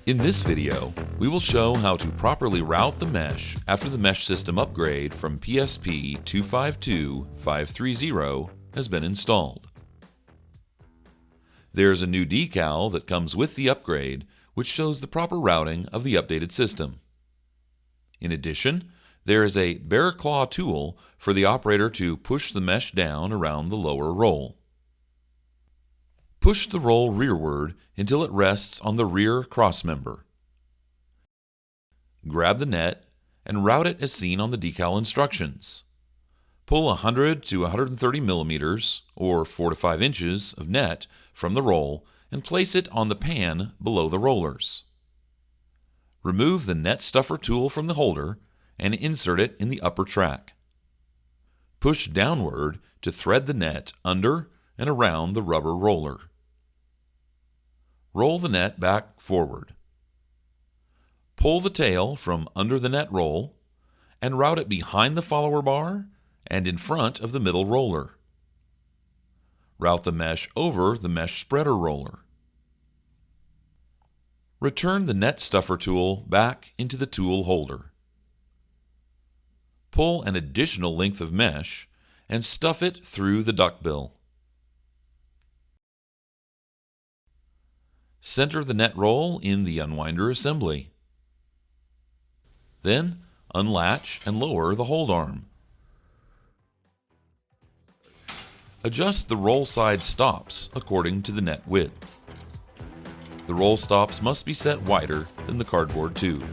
In this video, we will show how to properly route the mesh after the mesh system upgrade from PSP 252530 has been installed. There's a new decal that comes with the upgrade which shows the proper routing of the updated system. In addition, there is a bear claw tool for the operator to push the mesh down around the lower roll. Push the roll rearward until it rests on the rear crossmember. Grab the net and route it as seen on the decal instructions. Pull 100 to 130 millimeters, or 4 to 5 inches, of net from the roll and place it on the pan below the rollers. Remove the net stuffer tool from the holder and insert it in the upper track. Push downward to thread the net under and around the rubber roller. Roll the net back forward. Pull the tail from under the net roll and route it behind the follower bar and in front of the middle roller. Route the mesh over the mesh spreader roller. Return the net stuffer tool back into the tool holder. Pull an additional length of mesh and stuff it through the duckbill. Center the net roll in the unwinder assembly. Then unlatch and lower the hold arm. Adjust the roll side stops according to the net width. The roll stops must be set wider than the cardboard tube.